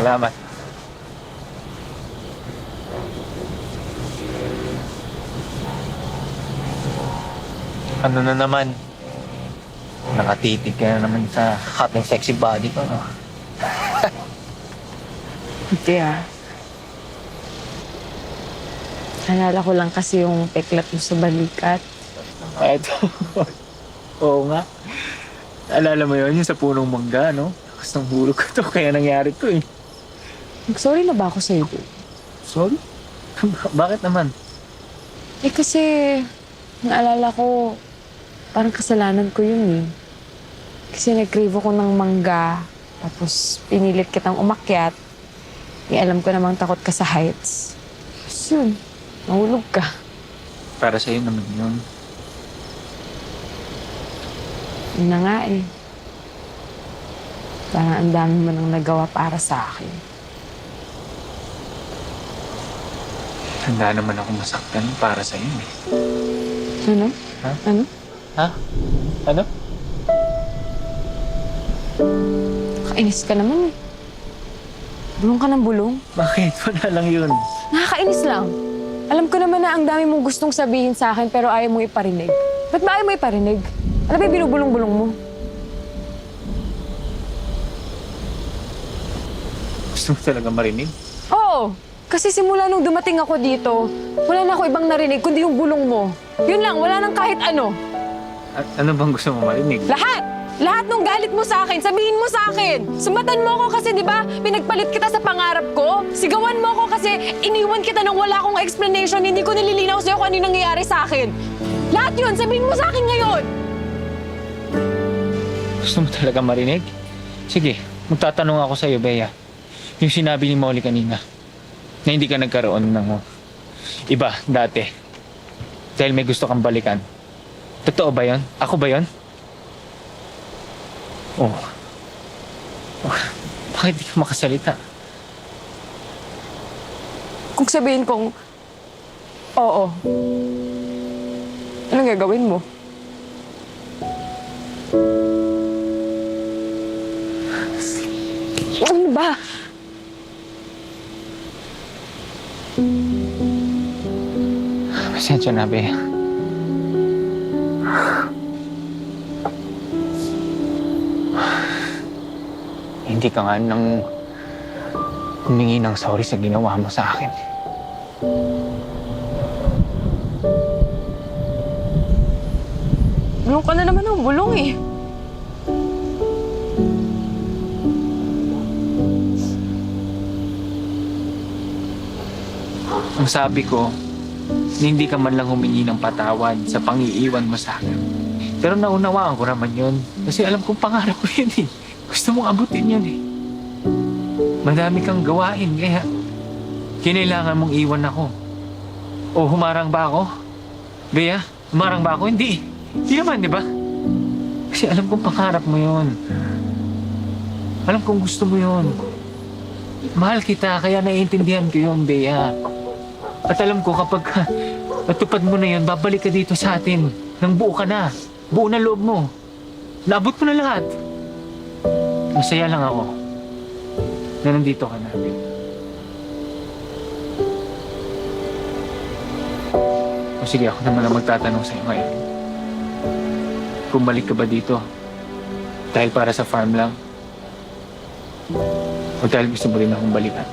Salamat. Ano na naman? Nakatitig ka na naman sa hot and sexy body ko, no? Hindi ah. Alala ko lang kasi yung peklat mo sa balikat. Eto. Oo nga. Alala mo yun, yung sa punong mangga, no? Lakas ng hulog ko to, kaya nangyari to eh. Nag-sorry na ba ako sa'yo? Sorry? Bakit naman? Eh kasi, naalala ko, parang kasalanan ko yun eh. Kasi nag-crave ako ng mangga, tapos pinilit kitang umakyat. Eh alam ko namang takot ka sa heights. Tapos yun, nahulog ka. Para sa'yo naman yun. Yun na nga eh. Parang ang dami mo nang nagawa para sa akin. Handa naman ako masaktan para sa'yo eh. Ano? Ha? Ano? Ha? Ano? Kainis ka naman eh. Bulong ka ng bulong. Bakit? Wala lang yun. Nakakainis lang. Alam ko naman na ang dami mong gustong sabihin sa akin pero ayaw mo iparinig. Ba't ba ayaw mo iparinig? Ano ba yung binubulong-bulong mo? Gusto mo talaga marinig? Oo! Kasi simula nung dumating ako dito, wala na ako ibang narinig kundi yung bulong mo. Yun lang, wala nang kahit ano. Ano bang gusto mo marinig? Lahat! Lahat nung galit mo sa akin, sabihin mo sa akin. Sumbatan mo ako kasi, di ba, pinagpalit kita sa pangarap ko. Sigawan mo ako kasi iniwan kita nang wala akong explanation. Hindi ko nililinaw sa'yo kung ano yung nangyayari sa akin. Lahat yun, sabihin mo sa akin ngayon. Gusto mo talaga marinig? Sige, magtatanong ako sa'yo, Bea. Yung sinabi ni Molly kanina, na hindi ka nagkaroon ng iba dati. Dahil may gusto kang balikan. Totoo ba yun? Ako ba yun? Oh. Bakit di ka makasalita? Kung sabihin kong, oo, anong gagawin mo? Ano ba? Pasensya na, Bea. Hindi ka nga nang humingi ng sorry sa ginawa mo sa akin. Bulong ka na naman ng bulong eh. Ang sabi ko, na hindi ka man lang humingi ng patawad sa pangiiwan mo sa akin. Pero naunawaan ko naman yun. Kasi alam kong pangarap ko yun eh. Gusto mong abutin yun eh. Madami kang gawain, kaya kinailangan mong iwan ako. O humarang ba ako? Bea, humarang ba ako? Hindi. Hindi naman, di ba? Kasi alam kong pangarap mo yun. Alam kong gusto mo yun. Mahal kita, kaya naiintindihan ko yun, Bea. At alam ko kapag natupad mo na yun, babalik ka dito sa atin. Nang buo ka na. Buo na loob mo. Naabot mo na lahat. Masaya lang ako na nandito ka na. O sige, ako naman ang magtatanong sa'yo ngayon. Kung balik ka ba dito? Dahil para sa farm lang? O dahil gusto mo rin akong balikan?